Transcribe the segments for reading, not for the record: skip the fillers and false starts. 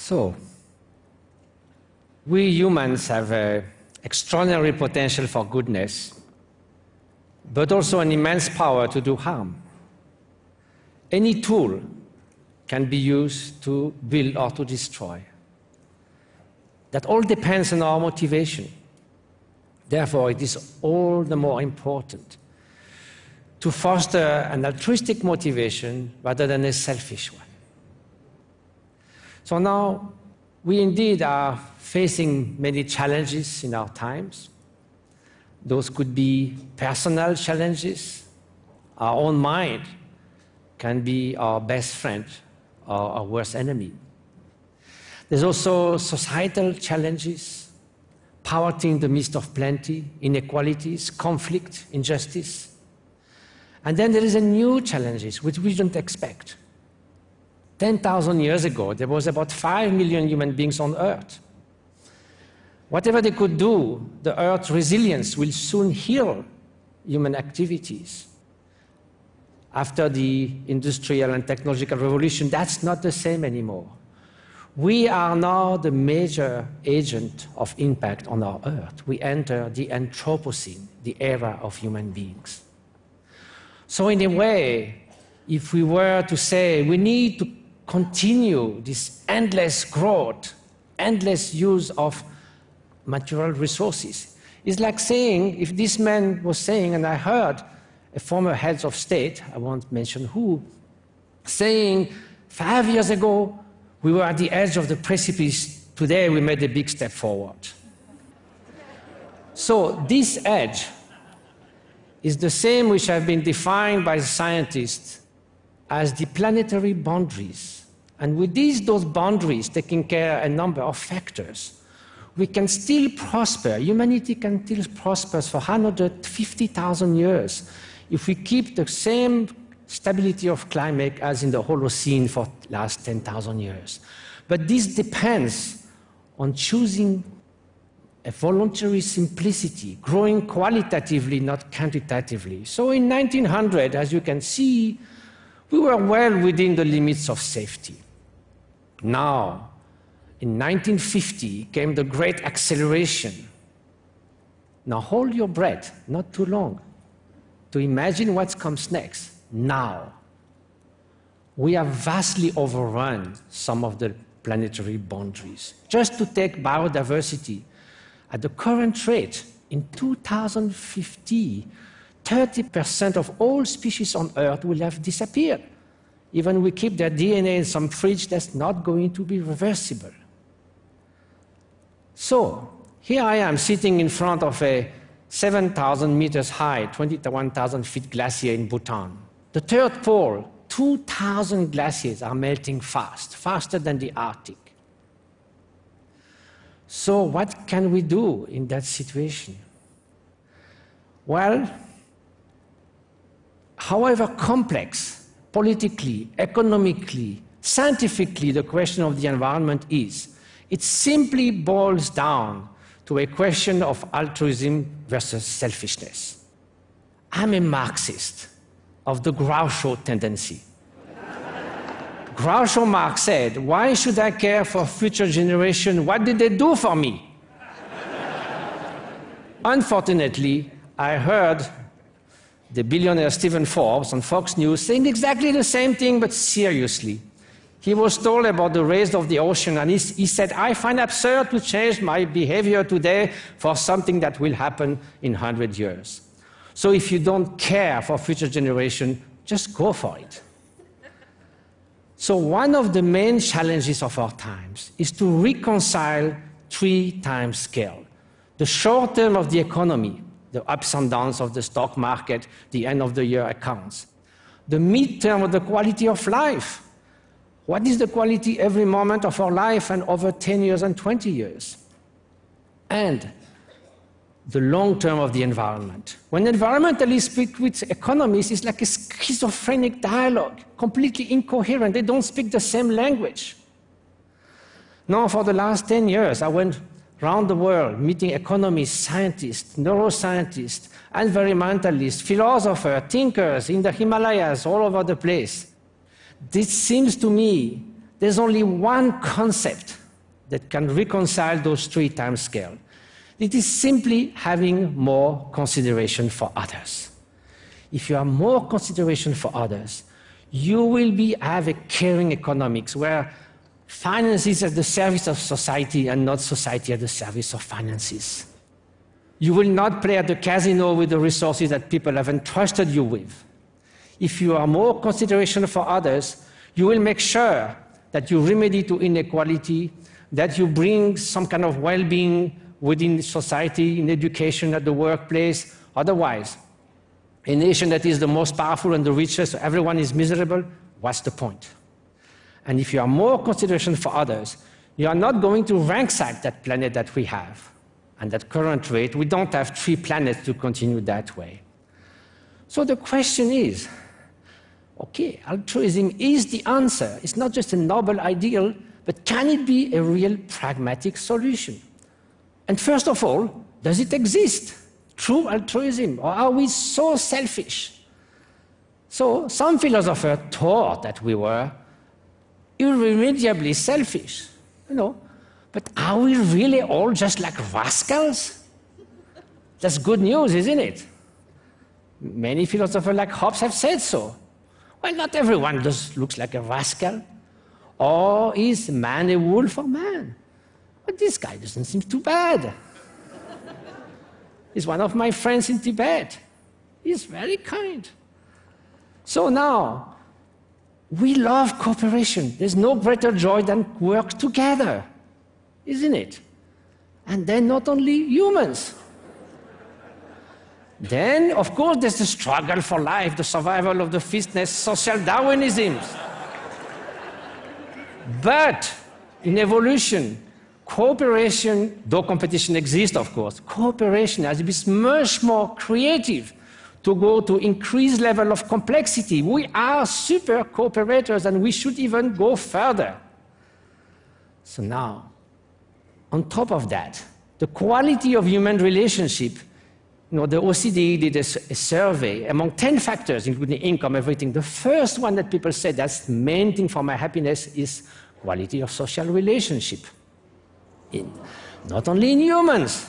So, we humans have extraordinary potential for goodness, but also an immense power to do harm. Any tool can be used to build or to destroy. That all depends on our motivation. Therefore, it is all the more important to foster an altruistic motivation rather than a selfish one. So now, we indeed are facing many challenges in our times. Those could be personal challenges. Our own mind can be our best friend or our worst enemy. There's also societal challenges, poverty in the midst of plenty, inequalities, conflict, injustice. And then there is a new challenges which we don't expect. 10,000 years ago, there was about 5 million human beings on Earth. Whatever they could do, the Earth's resilience will soon heal human activities. After the industrial and technological revolution, that's not the same anymore. We are now the major agent of impact on our Earth. We enter the Anthropocene, the era of human beings. So in a way, if we were to say we need to continue this endless growth, endless use of material resources, it's like saying, if this man was saying, and I heard a former head of state, I won't mention who, saying 5 years ago, we were at the edge of the precipice. Today, we made a big step forward. So this edge is the same which have been defined by scientists as the planetary boundaries. And with those boundaries, taking care of a number of factors, we can still prosper. Humanity can still prosper for 150,000 years if we keep the same stability of climate as in the Holocene for the last 10,000 years. But this depends on choosing a voluntary simplicity, growing qualitatively, not quantitatively. So in 1900, as you can see, we were well within the limits of safety. Now, in 1950 came the great acceleration. Now hold your breath, not too long, to imagine what comes next. Now, we have vastly overrun some of the planetary boundaries. Just to take biodiversity, at the current rate, in 2050, 30% of all species on Earth will have disappeared. Even we keep their DNA in some fridge, that's not going to be reversible. So, here I am sitting in front of a 7,000 meters high, 21,000 feet glacier in Bhutan. The third pole, 2,000 glaciers are melting fast, faster than the Arctic. So what can we do in that situation? Well, however complex, politically, economically, scientifically, the question of the environment is, it simply boils down to a question of altruism versus selfishness. I'm a Marxist of the Groucho tendency. Groucho Marx said, why should I care for future generations? What did they do for me? Unfortunately, I heard the billionaire Stephen Forbes on Fox News saying exactly the same thing, but seriously. He was told about the rise of the ocean, and he said, I find absurd to change my behavior today for something that will happen in 100 years. So if you don't care for future generations, just go for it. So one of the main challenges of our times is to reconcile 3 time scale. The short term of the economy, the ups and downs of the stock market, the end of the year accounts. The mid-term of the quality of life. What is the quality every moment of our life and over 10 years and 20 years? And the long term of the environment. When environmentalists speak with economists, it's like a schizophrenic dialogue, completely incoherent. They don't speak the same language. Now, for the last 10 years, I went around the world meeting economists, scientists, neuroscientists, environmentalists, philosophers, thinkers in the Himalayas, all over the place. This seems to me there's only one concept that can reconcile those three time scales. It is simply having more consideration for others. If you have more consideration for others, you will have a caring economics where finance is at the service of society and not society at the service of finances. You will not play at the casino with the resources that people have entrusted you with. If you have more consideration for others, you will make sure that you remedy to inequality, that you bring some kind of well-being within society, in education, at the workplace. Otherwise, a nation that is the most powerful and the richest, so everyone is miserable, what's the point? And if you have more consideration for others, you are not going to ransack that planet that we have. And at current rate, we don't have 3 planets to continue that way. So the question is, okay, altruism is the answer. It's not just a noble ideal, but can it be a real pragmatic solution? And first of all, does it exist? True altruism, or are we so selfish? So some philosophers thought that we were irremediably selfish, but are we really all just like rascals? That's good news, isn't it? Many philosophers like Hobbes have said so. Well, not everyone looks like a rascal. Or is man a wolf for man? But this guy doesn't seem too bad. He's one of my friends in Tibet. He's very kind. So now, we love cooperation. There's no greater joy than work together, isn't it? And then not only humans. Then, of course, there's the struggle for life, the survival of the fittest, social Darwinism. But in evolution, cooperation, though competition exists, of course, cooperation has to be much more creative to go to increased level of complexity. We are super cooperators, and we should even go further. So now, on top of that, the quality of human relationship, the OECD did a survey among 10 factors, including income, everything. The first one that people said, that's the main thing for my happiness, is quality of social relationship. Not only in humans.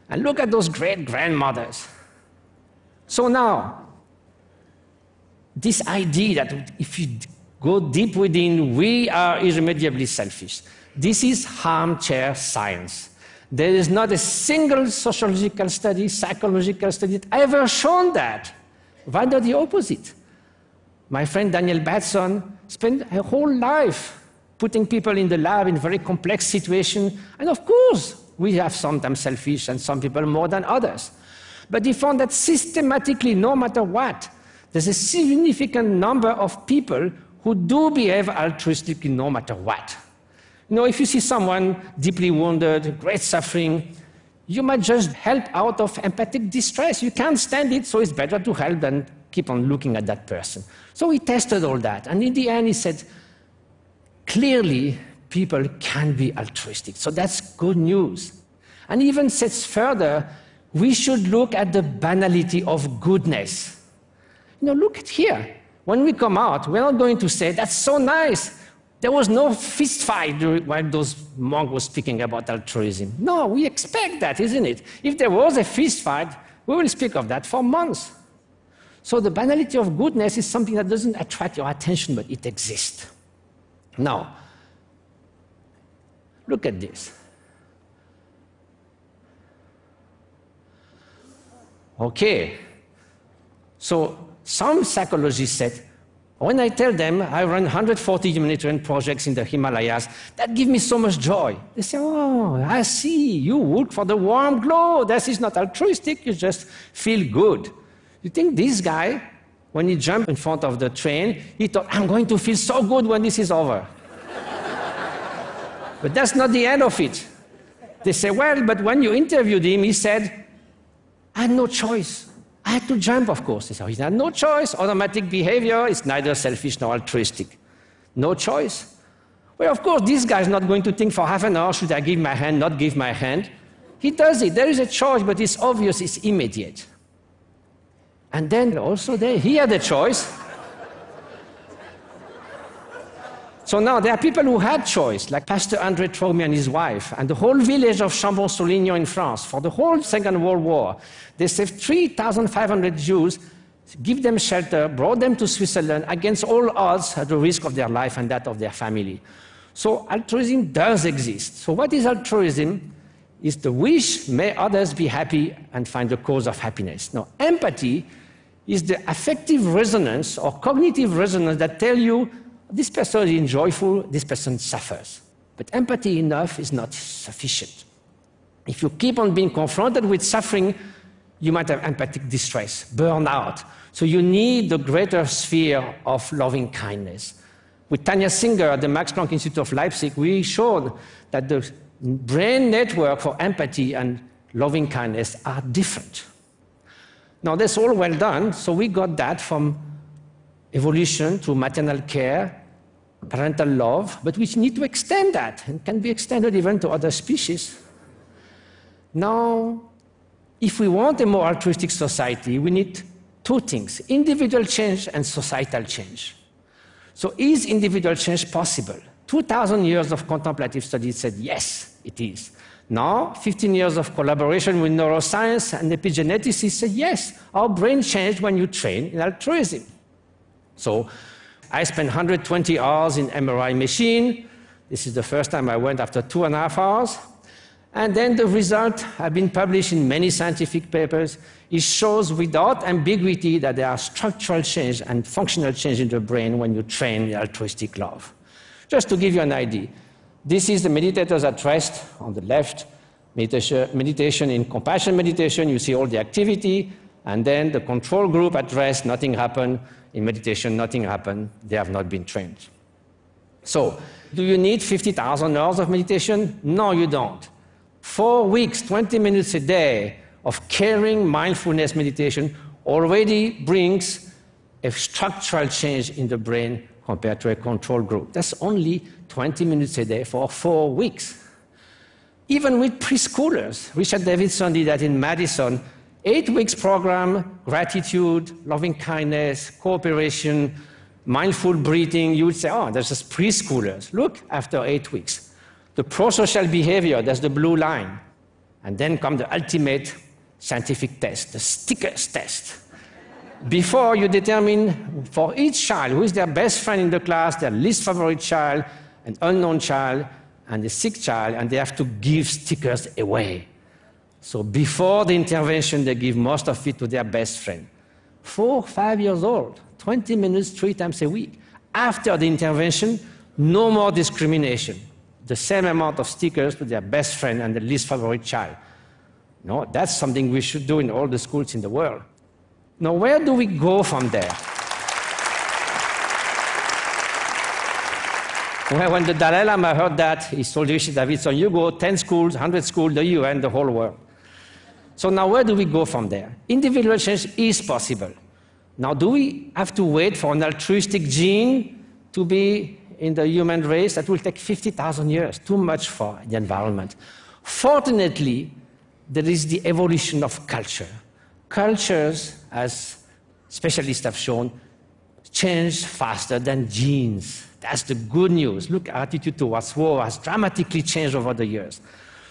And look at those great grandmothers. So now, this idea that if you go deep within, we are irremediably selfish. This is armchair science. There is not a single sociological study, psychological study that ever shown that. Rather the opposite. My friend Daniel Batson spent her whole life putting people in the lab in very complex situations. And of course, we have sometimes selfish and some people more than others. But he found that systematically, no matter what, there's a significant number of people who do behave altruistically no matter what. If you see someone deeply wounded, great suffering, you might just help out of empathic distress. You can't stand it, so it's better to help than keep on looking at that person. So he tested all that, and in the end he said, clearly people can be altruistic. So that's good news. And even says further, we should look at the banality of goodness. Look at here. When we come out, we're not going to say, that's so nice. There was no fist fight while those monks were speaking about altruism. No, we expect that, isn't it? If there was a fist fight, we will speak of that for months. So the banality of goodness is something that doesn't attract your attention, but it exists. Now, look at this. Okay, so some psychologists said, when I tell them I run 140 humanitarian projects in the Himalayas, that gives me so much joy. They say, oh, I see, you work for the warm glow. This is not altruistic, you just feel good. You think this guy, when he jumped in front of the train, he thought, I'm going to feel so good when this is over. But that's not the end of it. They say, well, but when you interviewed him, he said, I had no choice. I had to jump, of course. He said, he had no choice. Automatic behavior is neither selfish nor altruistic. No choice. Well, of course, this guy is not going to think for half an hour, should I give my hand, not give my hand. He does it. There is a choice, but it's obvious, it's immediate. And then also there, he had a choice. So now there are people who had choice, like Pastor André Traumy and his wife, and the whole village of Chambon-sur-Lignon in France, for the whole Second World War. They saved 3,500 Jews, give them shelter, brought them to Switzerland against all odds at the risk of their life and that of their family. So altruism does exist. So what is altruism? It's the wish, may others be happy and find the cause of happiness. Now, empathy is the affective resonance or cognitive resonance that tell you this person is joyful, this person suffers. But empathy enough is not sufficient. If you keep on being confronted with suffering, you might have empathic distress, burnout. So you need the greater sphere of loving kindness. With Tanya Singer at the Max Planck Institute of Leipzig, we showed that the brain network for empathy and loving kindness are different. Now that's all well done, so we got that from evolution through maternal care, parental love, but we need to extend that, and can be extended even to other species. Now, if we want a more altruistic society, we need two things, individual change and societal change. So is individual change possible? 2,000 years of contemplative studies said yes, it is. Now, 15 years of collaboration with neuroscience and epigeneticists say yes, our brain changed when you train in altruism. So I spent 120 hours in MRI machine. This is the first time I went after 2.5 hours. And then the result have been published in many scientific papers. It shows without ambiguity that there are structural change and functional change in the brain when you train in altruistic love. Just to give you an idea, this is the meditators at rest on the left, meditation in compassion meditation, you see all the activity, and then the control group at rest, nothing happened. In meditation, nothing happened. They have not been trained. So, do you need 50,000 hours of meditation? No, you don't. 4 weeks, 20 minutes a day of caring mindfulness meditation already brings a structural change in the brain compared to a control group. That's only 20 minutes a day for 4 weeks. Even with preschoolers, Richard Davidson did that in Madison, 8 weeks program, gratitude, loving kindness, cooperation, mindful breathing. You would say, oh, that's just preschoolers. Look, after 8 weeks. The prosocial behavior, that's the blue line. And then come the ultimate scientific test, the stickers test. Before you determine for each child who is their best friend in the class, their least favorite child, an unknown child, and a sick child, and they have to give stickers away. So before the intervention, they give most of it to their best friend. 4, 5 years old, 20 minutes, 3 times a week. After the intervention, no more discrimination. The same amount of stickers to their best friend and the least favorite child. No, that's something we should do in all the schools in the world. Now, where do we go from there? Well, when the Dalai Lama heard that, he told Rishi Davidson, you go 10 schools, 100 schools, the UN, the whole world. So now where do we go from there? Individual change is possible. Now, do we have to wait for an altruistic gene to be in the human race? That will take 50,000 years, too much for the environment. Fortunately, there is the evolution of culture. Cultures, as specialists have shown, change faster than genes. That's the good news. Look, attitude towards war has dramatically changed over the years.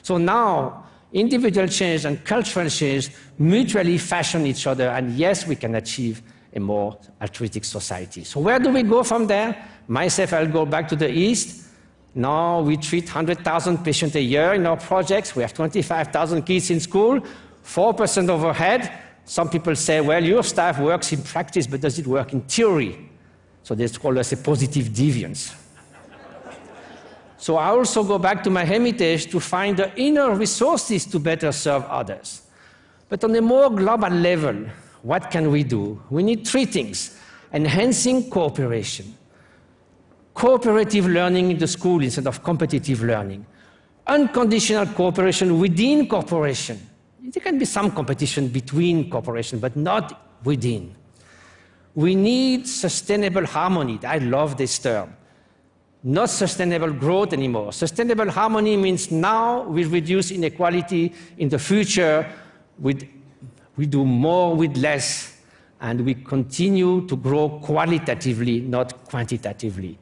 So now, individual change and cultural change mutually fashion each other, and yes, we can achieve a more altruistic society. So where do we go from there? Myself, I'll go back to the East. Now we treat 100,000 patients a year in our projects. We have 25,000 kids in school, 4% overhead. Some people say, well, your staff works in practice, but does it work in theory? So they call us a positive deviance. So I also go back to my heritage to find the inner resources to better serve others. But on a more global level, what can we do? We need 3 things. Enhancing cooperation. Cooperative learning in the school instead of competitive learning. Unconditional cooperation within cooperation. There can be some competition between cooperation, but not within. We need sustainable harmony. I love this term. Not sustainable growth anymore. Sustainable harmony means now we reduce inequality. In the future, we do more with less, and we continue to grow qualitatively, not quantitatively.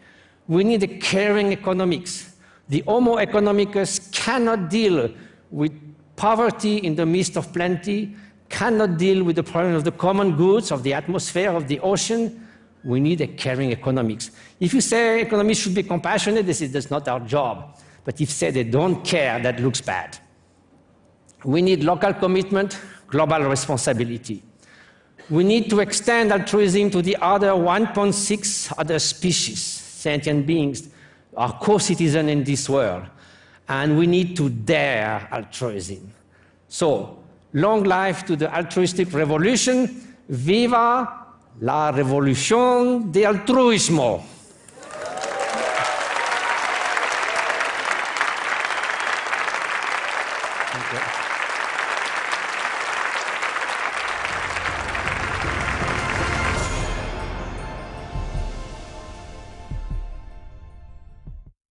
We need a caring economics. The Homo economicus cannot deal with poverty in the midst of plenty, cannot deal with the problem of the common goods, of the atmosphere, of the ocean. We need a caring economics. If you say economists should be compassionate, that's not our job. But if you say they don't care, that looks bad. We need local commitment, global responsibility. We need to extend altruism to the other 1.6 other species, sentient beings, are co-citizens in this world. And we need to dare altruism. So, long life to the altruistic revolution. Viva la rivoluzione dell'altruismo. Thank you.